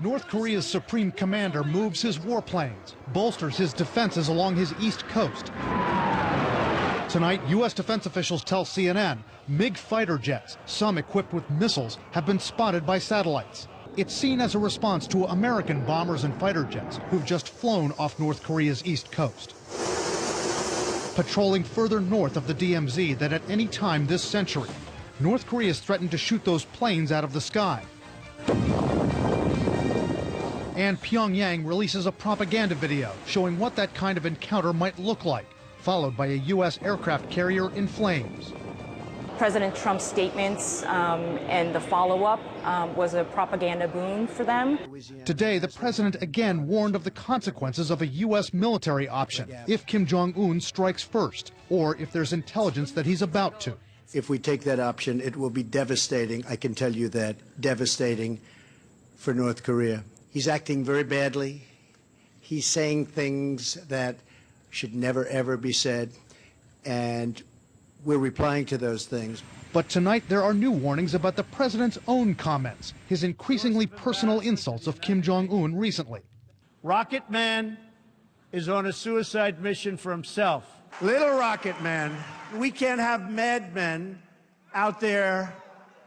North Korea's supreme commander moves his warplanes, bolsters his defenses along his east coast. Tonight, U.S. defense officials tell CNN MiG fighter jets, some equipped with missiles, have been spotted by satellites. It's seen as a response to American bombers and fighter jets who've just flown off North Korea's east coast. Patrolling further north of the DMZ that at any time this century, North Korea has threatened to shoot those planes out of the sky. And Pyongyang releases a propaganda video showing what that kind of encounter might look like, followed by a U.S. aircraft carrier in flames. President Trump's statements and the follow-up was a propaganda boon for them. Today, the president again warned of the consequences of a U.S. military option if Kim Jong-un strikes first, or if there's intelligence that he's about to. If we take that option, it will be devastating. I can tell you that, devastating for North Korea. He's acting very badly. He's saying things that should never, ever be said, and we're replying to those things. But tonight there are new warnings about the president's own comments, his increasingly personal insults of Kim Jong-un recently. Rocket Man is on a suicide mission for himself. Little Rocket Man. We can't have madmen out there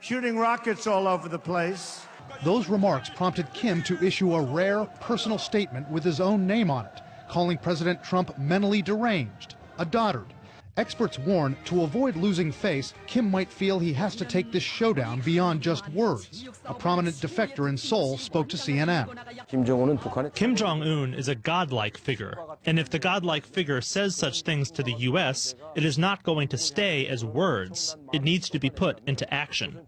shooting rockets all over the place. Those remarks prompted Kim to issue a rare personal statement with his own name on it, calling President Trump mentally deranged, a dotard. Experts warn to avoid losing face, Kim might feel he has to take this showdown beyond just words. A prominent defector in Seoul spoke to CNN. Kim Jong-un is a godlike figure, and if the godlike figure says such things to the U.S., it is not going to stay as words. It needs to be put into action.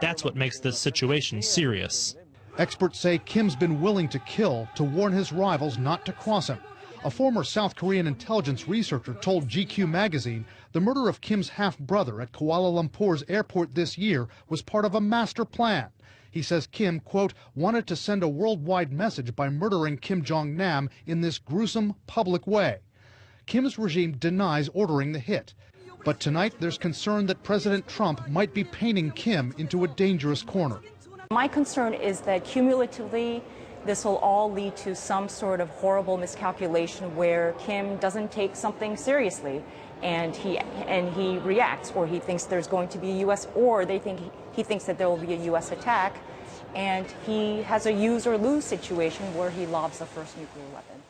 That's what makes this situation serious. Experts say Kim's been willing to kill to warn his rivals not to cross him. A former South Korean intelligence researcher told GQ magazine the murder of Kim's half-brother at Kuala Lumpur's airport this year was part of a master plan. He says Kim, quote, wanted to send a worldwide message by murdering Kim Jong-nam in this gruesome public way. Kim's regime denies ordering the hit. But tonight there's concern that President Trump might be painting Kim into a dangerous corner. My concern is that cumulatively, this will all lead to some sort of horrible miscalculation where Kim doesn't take something seriously and he reacts, or he thinks there's going to be a U.S. or he thinks that there will be a U.S. attack, and he has a use or lose situation where he lobs the first nuclear weapon.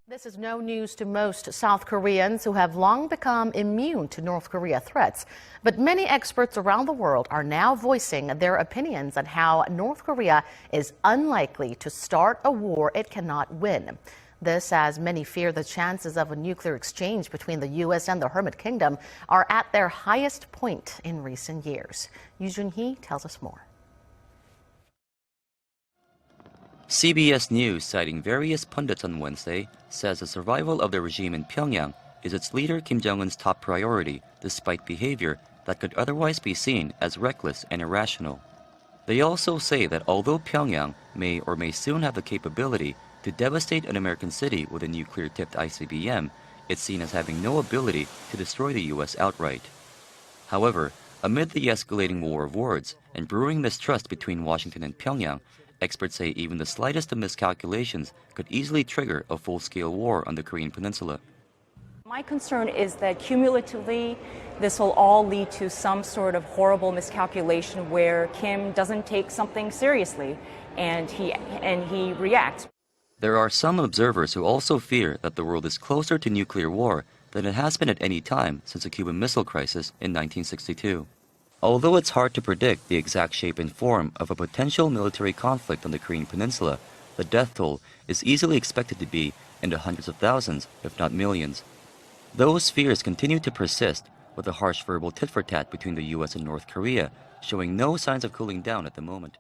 This is no news to most South Koreans who have long become immune to North Korea threats. But many experts around the world are now voicing their opinions on how North Korea is unlikely to start a war it cannot win. This as many fear the chances of a nuclear exchange between the U.S. and the Hermit Kingdom are at their highest point in recent years. Yoo Jun-hee tells us more. CBS News, citing various pundits on Wednesday, says the survival of the regime in Pyongyang is its leader Kim Jong-un's top priority, despite behavior that could otherwise be seen as reckless and irrational. They also say that although Pyongyang may or may soon have the capability to devastate an American city with a nuclear-tipped ICBM, it's seen as having no ability to destroy the U.S. outright. However, amid the escalating war of words and brewing mistrust between Washington and Pyongyang, experts say even the slightest of miscalculations could easily trigger a full-scale war on the Korean peninsula. My concern is that cumulatively, this will all lead to some sort of horrible miscalculation where Kim doesn't take something seriously and he reacts. There are some observers who also fear that the world is closer to nuclear war than it has been at any time since the Cuban Missile Crisis in 1962. Although it's hard to predict the exact shape and form of a potential military conflict on the Korean peninsula, the death toll is easily expected to be in the hundreds of thousands, if not millions. Those fears continue to persist, with a harsh verbal tit-for-tat between the U.S. and North Korea showing no signs of cooling down at the moment.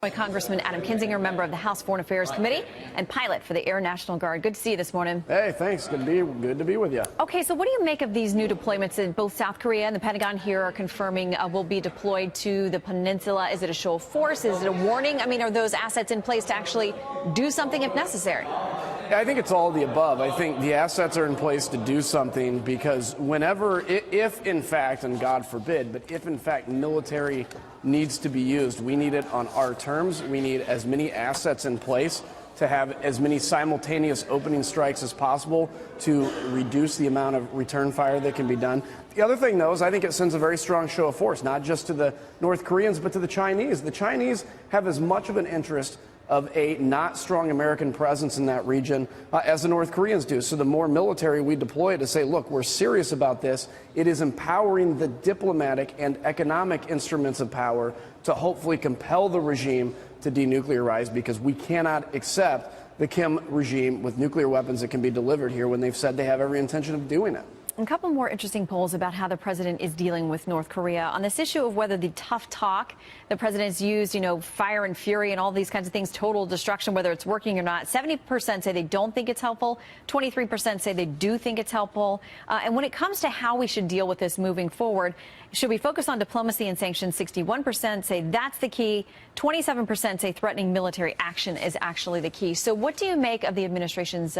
Congressman Adam Kinzinger, member of the House Foreign Affairs Committee and pilot for the Air National Guard. Good to see you this morning. Hey, thanks. Good to be with you. Okay, so what do you make of these new deployments in both South Korea and the Pentagon here are confirming will be deployed to the peninsula? Is it a show of force? Is it a warning? I mean, are those assets in place to actually do something if necessary? I think it's all of the above. I think the assets are in place to do something because whenever, if in fact, and God forbid, but if in fact military needs to be used, we need it on our terms. We need as many assets in place to have as many simultaneous opening strikes as possible to reduce the amount of return fire that can be done. The other thing, though, is I think it sends a very strong show of force, not just to the North Koreans, but to the Chinese. The Chinese have as much of an interest of a not strong American presence in that region as the North Koreans do. So the more military we deploy to say, look, we're serious about this, it is empowering the diplomatic and economic instruments of power to hopefully compel the regime to denuclearize, because we cannot accept the Kim regime with nuclear weapons that can be delivered here when they've said they have every intention of doing it. A couple more interesting polls about how the president is dealing with North Korea on this issue of whether the tough talk the president has used, fire and fury and all these kinds of things, total destruction, whether it's working or not. 70% say they don't think it's helpful. 23% say they do think it's helpful. And when it comes to how we should deal with this moving forward, should we focus on diplomacy and sanctions? 61% say that's the key. 27% say threatening military action is actually the key. So what do you make of the administration's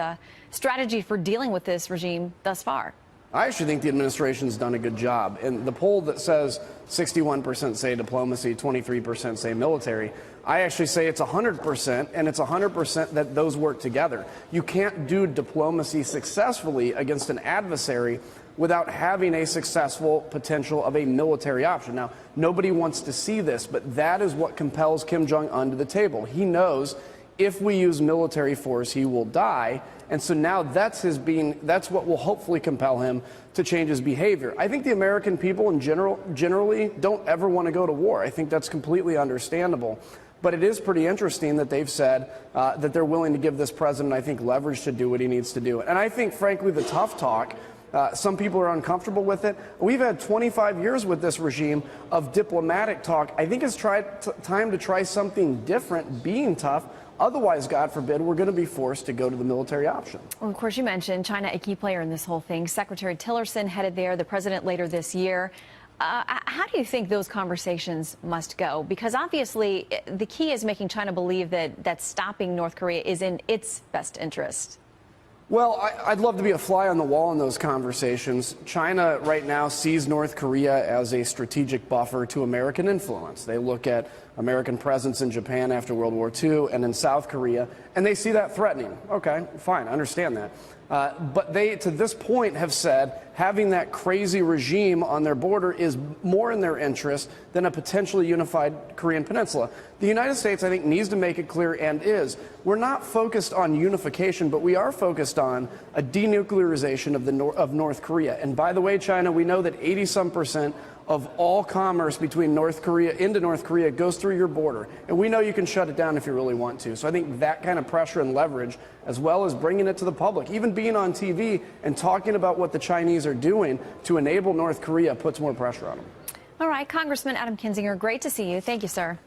strategy for dealing with this regime thus far? I actually think the administration's done a good job. And the poll that says 61% say diplomacy, 23% say military, I actually say it's 100%, and it's 100% that those work together. You can't do diplomacy successfully against an adversary without having a successful potential of a military option. Now, nobody wants to see this, but that is what compels Kim Jong-un to the table. He knows if we use military force, he will die. And so now that's what will hopefully compel him to change his behavior. I think the American people in generally don't ever want to go to war. I think that's completely understandable. But it is pretty interesting that they've said that they're willing to give this president, I think, leverage to do what he needs to do. And I think, frankly, the tough talk, some people are uncomfortable with it. We've had 25 years with this regime of diplomatic talk. I think it's time to try something different, being tough. Otherwise, God forbid, we're going to be forced to go to the military option. Well, of course, you mentioned China, a key player in this whole thing. Secretary Tillerson headed there, the president later this year. How do you think those conversations must go? Because obviously, the key is making China believe that stopping North Korea is in its best interest. Well, I'd love to be a fly on the wall in those conversations. China right now sees North Korea as a strategic buffer to American influence. They look at American presence in Japan after World War II and in South Korea, and they see that threatening. Okay, fine, I understand that. But they, to this point, have said having that crazy regime on their border is more in their interest than a potentially unified Korean peninsula. The United States, I think, needs to make it clear, and is, we're not focused on unification, but we are focused on a denuclearization of North Korea. And by the way, China, we know that 80-some% of all commerce between North Korea into North Korea goes through your border. And we know you can shut it down if you really want to. So I think that kind of pressure and leverage, as well as bringing it to the public, even being on TV and talking about what the Chinese are doing to enable North Korea, puts more pressure on them. All right, Congressman Adam Kinzinger, great to see you. Thank you, sir.